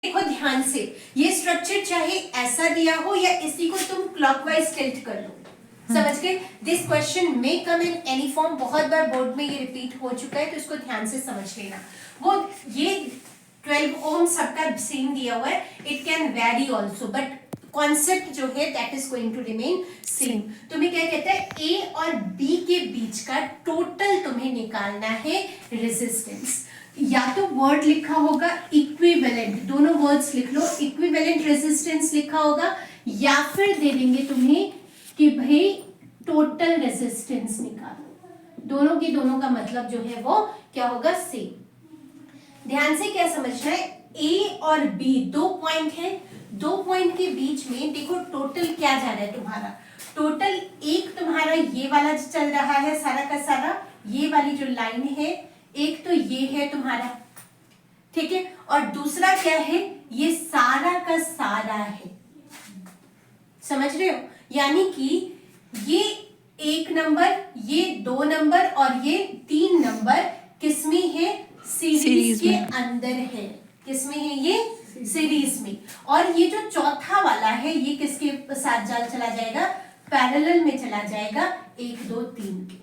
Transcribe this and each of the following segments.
देखो ध्यान से, ये स्ट्रक्चर चाहे ऐसा दिया हो या इसी को तुम क्लॉकवाइज टिल्ट कर लो, समझ गए। दिस क्वेश्चन में कम इन एनी फॉर्म, बहुत बार बोर्ड में ये रिपीट हो चुका है, तो इसको ध्यान से समझ लेना। वो ये 12 ओम सबका सेम दिया हुआ है, it can very also, but concept जो है that is going to remain same. तुम्हें क्या कहता है, ए और बी के बीच का टोटल तुम्हें निकालना है रेजिस्टेंस। या तो वर्ड लिखा होगा इक्विवेलेंट, दोनों वर्ड्स लिख लो, इक्विवेलेंट रेजिस्टेंस लिखा होगा, या फिर दे देंगे तुम्हें कि भाई टोटल रेजिस्टेंस निकालो। दोनों की दोनों का मतलब जो है वो क्या होगा, सेम। ध्यान से क्या समझना है, ए और बी दो पॉइंट है, दो पॉइंट के बीच में देखो टोटल क्या जा रहा है तुम्हारा, टोटल एक तुम्हारा ये वाला चल रहा है सारा का सारा, ये वाली जो लाइन है, एक तो ये है तुम्हारा, ठीक है, और दूसरा क्या है, ये सारा का सारा है, समझ रहे हो। यानी कि ये एक नंबर, ये दो नंबर और ये 3 नंबर किसमें है, सीरीज के अंदर है, किसमें है, ये सीरीज में। और ये जो चौथा वाला है ये किसके साथ चला जाएगा, पैरेलल में चला जाएगा 1 2 3 के।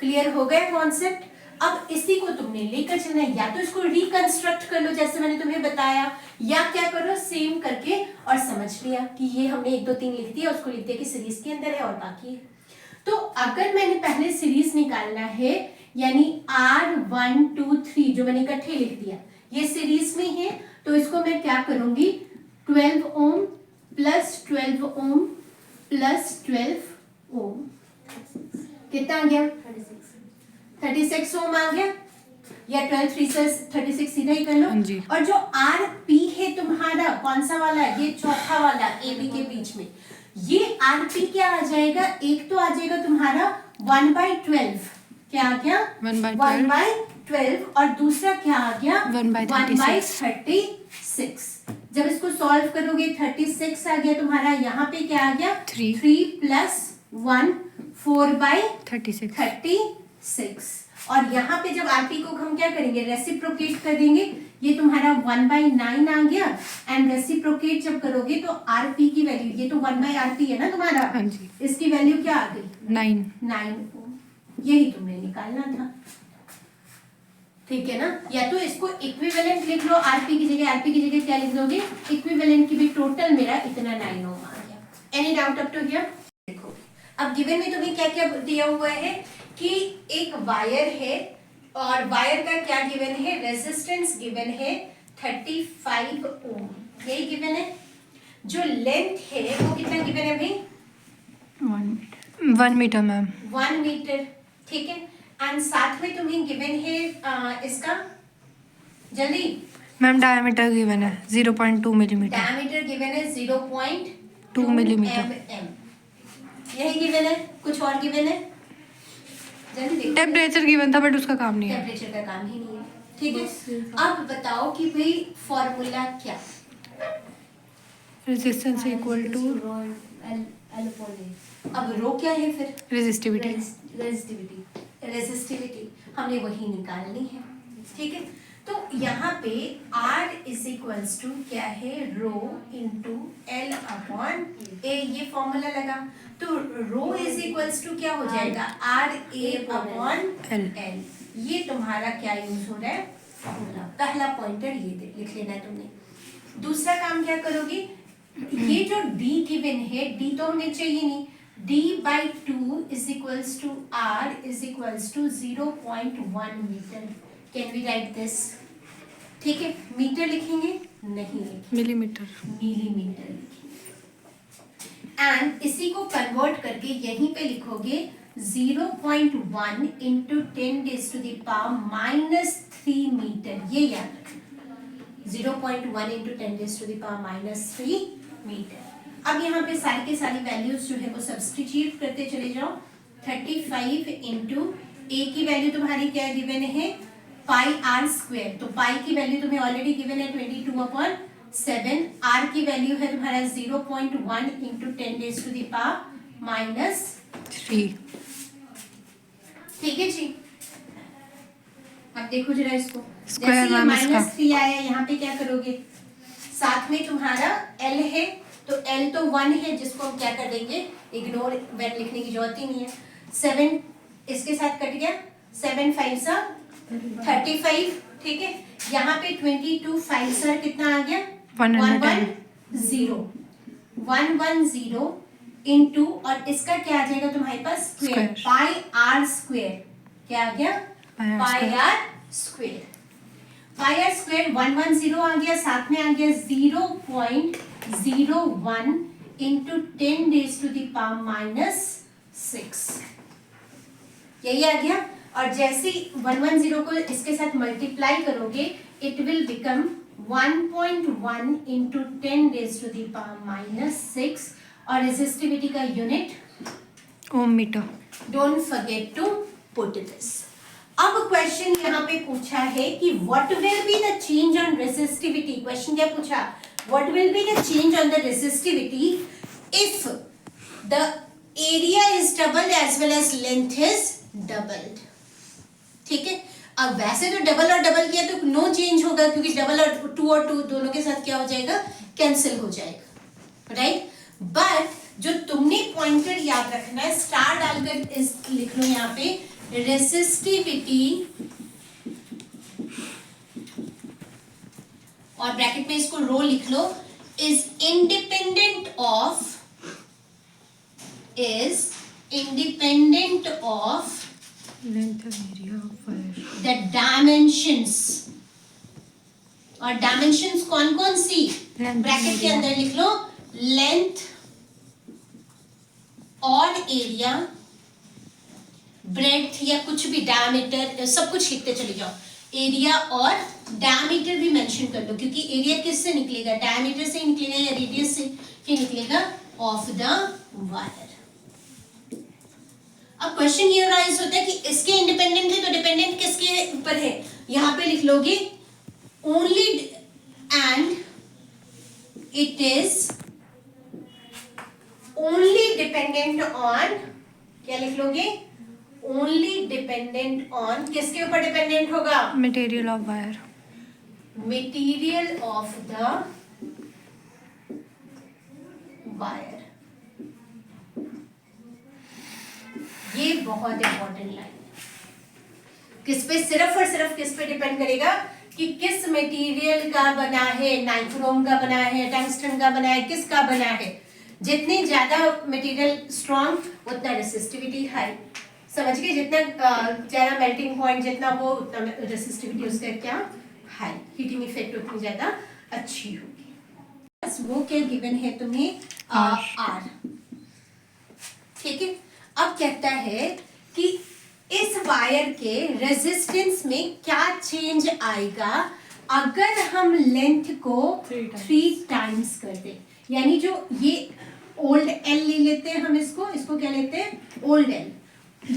क्लियर हो गया कॉन्सेप्ट। अब इसी को तुमने लेकर चलना है, या तो इसको रिकंस्ट्रक्ट कर लो जैसे मैंने तुम्हें बताया, या क्या करो सेम करके और समझ लिया कि ये हमने 1 2 3 लिख दिया, उसको लिख दिया कि सीरीज के अंदर है और बाकी है। तो अगर मैंने पहले सीरीज निकालना है, यानी R1 2 3 जो मैंने इकट्ठे लिख दिया, ये सीरीज में है, तो इसको मैं क्या करूंगी, 12 ओम प्लस 12 ओम प्लस 12 ओम, कितना आ गया, 36 ओम आ गया, या 12 3 से 36 सीधा ही कर लो। और जो आर पी है तुम्हारा कौन सा वाला है, ये चौथा वाला ए बी के बीच में, ये आर पी क्या आ जाएगा, एक तो आ जाएगा तुम्हारा 1/12, क्या आ गया 1/12, और दूसरा क्या आ गया 1/36। जब इसको सॉल्व करोगे 36 आ गया तुम्हारा, यहाँ पे क्या आ गया 3 प्लस 1 4/36, और यहाँ पे जब आरपी को हम क्या करेंगे, रेसिप्रोकेट कर देंगे, ये तुम्हारा 1/9 आ गया, एंड रेसिप्रोकेट जब करोगे तो आरपी की वैल्यू, ये तो 1/RP है ना तुम्हारा, इसकी वैल्यू क्या आ गई 9 ओम। यही तुमने निकालना था, ठीक है ना। या तो इसको इक्विवेलेंट लिख लो, आरपी की जगह, आरपी की जगह क्या लिख दोगे, इक्विवेलेंट की भी टोटल मेरा इतना 9 ओम आ गया। Any doubt up to here. देखो अब गिवन में तुम्हें क्या क्या दिया हुआ है कि एक वायर है, और वायर का क्या गिवन है, रेजिस्टेंस गिवन है 35 ओम, यही गिवन है। जो लेंथ है वो कितना गिवन है भाई, 1 मीटर मैम, 1 मीटर, ठीक है। एंड साथ में तुम्हें गिवन है इसका, जल्दी मैम डायमीटर गिवन है 0.2 मिलीमीटर, डायमीटर गिवन है 0.2 मिलीमीटर, यही गिवन है, कुछ और गिवन है, जल्दी देखो। टेम्परेचर गिवन था बट उसका काम नहीं है, टेम्परेचर का काम ही नहीं है, ठीक है। अब बताओ कि भाई फॉर्मूला क्या, रेजिस्टेंस इक्वल टू, अब रो क्या है फिर, रेजिस्टिविटी, रेजिस्टिविटी हमने वही निकालनी है, ठीक है। तो यहाँ पे R इज इक्वल्स टू क्या है, rho into L upon A, ये फॉर्मूला लगा, तो रो इज इक्वल्स टू क्या हो जाएगा, RA अपॉन L। ये तुम्हारा क्या यूज हो रहा है, फॉर्मूला, पहला पॉइंटर ये लिख लेना है तुमने। दूसरा काम क्या करोगे, ये जो D गिवन है, D तो हमें चाहिए नहीं, D/2 is equals to R is equals to 0.1 metre. Can we write this, ठीक है। मीटर लिखेंगे नहीं, लिखेंगे मिलीमीटर, मिलीमीटर लिखेंगे, एंड इसी को कन्वर्ट करके यहीं पे लिखोगे 0.1 इंटू 10⁻³ मीटर, ये याद रखना, 0.1 इंटू 10⁻³ मीटर। अब यहाँ पे सारी के सारी वैल्यूज जो है वो सब्स्टिट्यूट करते चले जाओ। 35 इंटू ए की वैल्यू तुम्हारी क्या गिवन है, πr², तो पाई की वैल्यू तुम्हें ऑलरेडी गिवन है 22/7, आर की वैल्यू है तुम्हारा 0.1 इंटू 10⁻³, ठीक है जी। अब देखो जरा इसको, जैसे ये -3 आया, यहाँ पे क्या करोगे, साथ में तुम्हारा L है, तो L तो 1 है जिसको हम क्या कर देंगे, इग्नोर वेन लिखने की जरूरत ही नहीं है। 7 इसके साथ कट गया, 7 5 सा 35, ठीक है। यहाँ पे 22 5 सर कितना आ गया, 110 110 इंटू, और इसका क्या आ जाएगा तुम्हारे पास, स्क्वायर, पाई आर स्क्वायर, क्या आ गया, pi r square. Pi r square 110 आ गया, साथ में आ गया 0.01 into 10 raise to the power -6, यही आ गया। और जैसे 110 को इसके साथ मल्टीप्लाई करोगे, it will become 1.1 into 10 raise to the power -6, और रेजिस्टिविटी का unit ohm metre. Don't forget to put this. अब क्वेश्चन यहाँ पे पूछा है कि what will be the change on resistivity. Question क्या पूछा, what will be the change on the resistivity if the area is double as well as length is doubled, ठीक है। अब वैसे तो डबल और डबल किया तो नो चेंज होगा, क्योंकि डबल और टू दोनों के साथ क्या हो जाएगा, कैंसिल हो जाएगा, राइट। बट जो तुमने पॉइंटर याद रखना है, स्टार डालकर इस लिख लो यहाँ पे, रेसिस्टिविटी, और ब्रैकेट में इसको रो लिख लो, is independent of length area of wire, the dimensions. और डायमेंशंस कौन कौन सी, ब्रैकेट के अंदर लिख लो, लेंथ और एरिया, ब्रेड्थ या कुछ भी, डायमीटर, सब कुछ लिखते चले जाओ। एरिया और डायमीटर भी मेंशन कर लो, क्योंकि एरिया किससे निकलेगा, डायमीटर से निकलेगा या रेडियस से ही निकलेगा, ऑफ द वायर। अब क्वेश्चन ये राइज होता है कि इसके इंडिपेंडेंट है तो डिपेंडेंट किसके ऊपर है, यहां पे लिख लोगे only and it is only dependent on, क्या लिख लोगे, ओनली डिपेंडेंट ऑन, किसके ऊपर डिपेंडेंट होगा, material of wire, material of the wire. ये बहुत इंपॉर्टेंट लाइन है। किस पे, सिर्फ और सिर्फ किस पे डिपेंड करेगा कि किस मटेरियल का बना है, नाइक्रोम का बना है, टंगस्टन का बना है, किसका बना है। जितनी ज्यादा मटेरियल स्ट्रॉन्ग उतना रेसिस्टिविटी हाई, समझ गए, जितना ज्यादा मेल्टिंग पॉइंट जितना वो उतना रेसिस्टिविटी उसका क्या हाई, हीटिंग इफेक्ट उतनी ज्यादा अच्छी होगी। बस वो क्या गिवन है तुम्हें, आर, ठीक है। अब कहता है कि इस वायर के रेजिस्टेंस में क्या चेंज आएगा अगर हम लेंथ को 3 टाइम्स कर दें, यानी जो ये ओल्ड एल ले लेते हैं हम, इसको क्या लेते हैं, ओल्ड एल,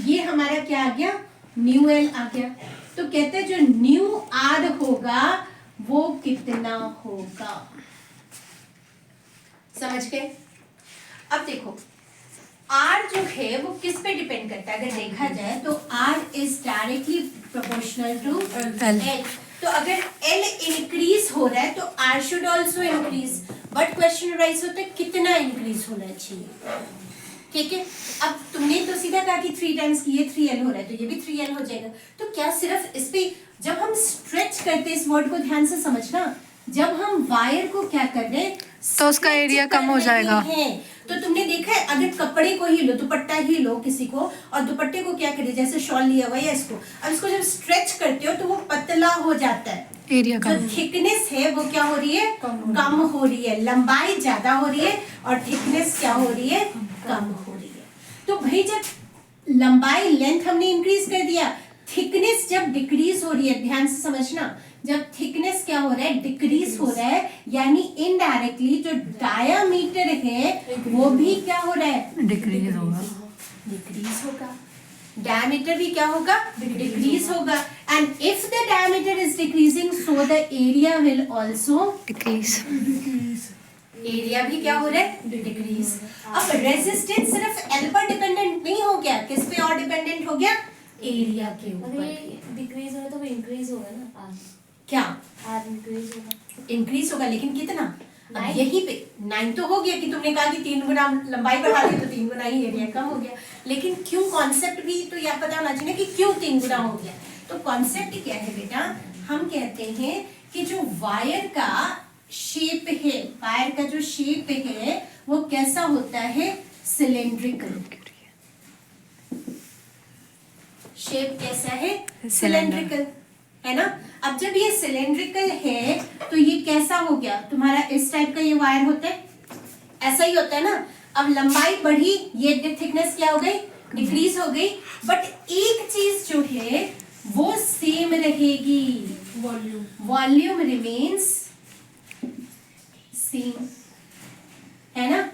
ये हमारा क्या आ गया, न्यू एल आ गया। तो कहते हैं जो न्यू आर होगा वो कितना होगा, समझ गए। अब देखो R जो है वो किस पे डिपेंड करता है, अगर देखा जाए तो R is directly proportional to L। तो अगर L इंक्रीज हो रहा है तो R should also increase, but question rise होता है कितना इंक्रीज होना चाहिए, ठीक है। अब तुमने तो सीधा कहा कि 3 टाइम्स की ये 3L हो रहा है तो ये भी 3L हो जाएगा। तो क्या सिर्फ इस पे, जब हम स्ट्रेच करते हैं, इस वर्ड को ध्यान से समझना, जब हम वायर को क्या कर रहे हैं तो उसका एरिया कम हो जाएगा। तो तुमने देखा है, अगर कपड़े को ही लो, दुपट्टा ही लो किसी को, और दुपट्टे को क्या करिए, जैसे शॉल लिया हुआ है इसको, अब इसको जब स्ट्रेच करते हो तो वो पतला हो जाता है, एरिया कम, जो थिकनेस है वो क्या हो रही है, कम हो रही है, लंबाई ज्यादा हो रही है और थिकनेस क्या हो रही है, कम हो रही है। तो भाई जब लंबाई, लेंथ हमने इंक्रीज कर दिया, थिकनेस जब डिक्रीज हो रही है, ध्यान से समझना, जब थिकनेस क्या हो रहा है, डिक्रीज हो रहा है, यानी इनडायरेक्टली जो डायामीटर है वो भी क्या हो रहा है, डिक्रीज होगा, डिक्रीज होगा। डायमीटर भी क्या होगा, डिक्रीज होगा। And if the diameter is decreasing so the area will also decrease, area भी क्या हो रहा है, डिक्रीज। अब रेजिस्टेंस सिर्फ एल पर डिपेंडेंट नहीं हो गया, किस पे और डिपेंडेंट हो गया, एरिया के ऊपर। डिक्रीज हो रहा तो वो इंक्रीज होगा ना, क्या आर इंक्रीज होगा। इंक्रीज होगा, लेकिन कितना? अब 9। यहीं पे 9 तो हो गया कि तुमने कहा कि 3 गुना लंबाई बढ़ा दी तो 3 गुना ही एरिया कम हो गया, लेकिन क्यों कॉन्सेप्ट भी तो यह पता होना चाहिए कि क्यों 3 गुना हो गया। तो कॉन्सेप्ट क्या है बेटा, हम कहते हैं कि जो वायर का शेप है, वायर का जो शेप है वो कैसा होता है? सिलेंड्रिकल। शेप कैसा है? सिलेंड्रिकल, है ना। अब जब ये सिलेंड्रिकल है तो ये कैसा हो गया तुम्हारा? इस टाइप का ये वायर होता है, ऐसा ही होता है ना। अब लंबाई बढ़ी, ये थिकनेस क्या हो गई? डिक्रीज हो गई, बट एक चीज जो है वो सेम रहेगी, वॉल्यूम रिमेन्स सेम, है ना।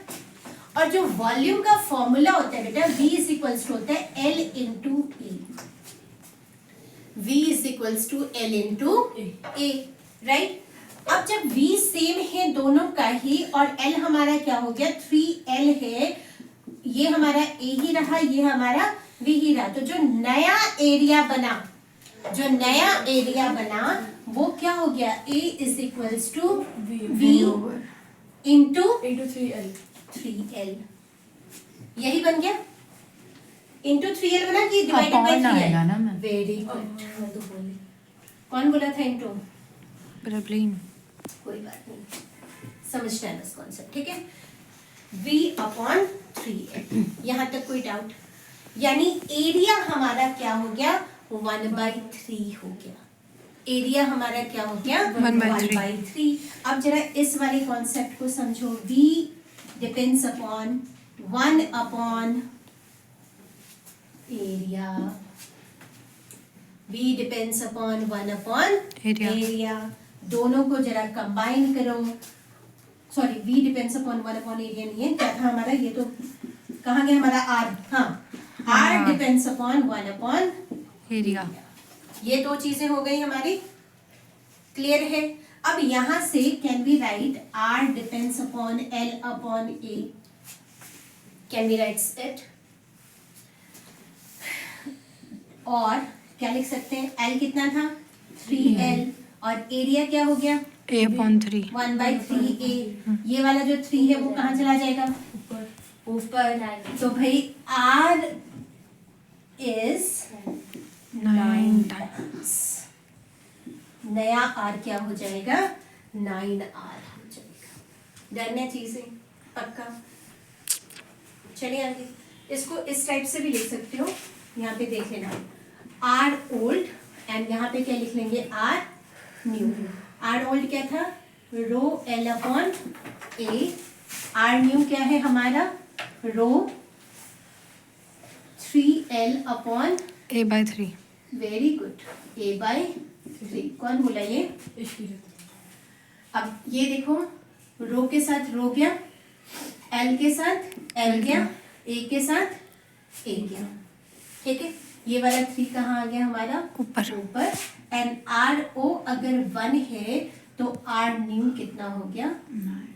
और जो वॉल्यूम का फॉर्मूला होता है बेटा, V इज इक्वल्स टू होता है L into A. V is equals to L into A, right. अब जब V सेम है दोनों का ही और L हमारा क्या हो गया? 3L है, ये हमारा A ही रहा, ये हमारा V ही रहा। तो जो नया एरिया बना, जो नया एरिया बना वो क्या हो गया? A is equals to V into 3L, यही बन गया। इंटू 3L बना कि डिवाइडेड बाय अपॉन आएगा ना 3L? मैम। Very good. कौन बोला था इंटू? प्रॉब्लम। कोई बात नहीं, समझना है बस कॉन्सेप्ट, ठीक है। V अपॉन 3L, यहाँ तक कोई डाउट? यानी एरिया हमारा क्या हो गया? 1/3 हो गया। एरिया हमारा क्या हो गया? 1/3। अब जरा इस वाले कॉन्सेप्ट को समझो। V depends upon 1 upon area, V depends upon 1 upon Area. Area. दोनों को जरा कंबाइन करो। Sorry, V depends upon 1 upon area नहीं है, क्या था हमारा? ये तो कहाँ गया हमारा? R। हाँ, R depends upon 1 upon area. ये दो चीजें हो गई हमारी, क्लियर है। अब यहां से can we write R depends upon L upon A, can we write it? और क्या लिख सकते हैं? L कितना था? 3L, और एरिया क्या हो गया? A/3। 1/3A। ये वाला जो 3 है वो कहाँ चला जाएगा? ऊपर। तो भाई R इज 9 टाइम्स, नया R क्या हो जाएगा? 9R हो जाएगा। डन है चीजें, पक्का। चलिए आगे, इसको इस टाइप से भी लिख सकते हो, यहाँ पे देख लेना, R ओल्ड एंड यहाँ पे क्या लिख लेंगे? R new. R ओल्ड क्या था? रो L upon A। R new क्या है हमारा? रो 3L upon A/3। Very good, A/3। कौन बोला ये? अब ये देखो, रो के साथ रो गया, L के साथ L गया, A के साथ A गया, ठीक है। ये वाला 3 कहाँ आ गया हमारा? ऊपर। ऊपर। एंड RO अगर 1 है तो R न्यू कितना हो गया? 9।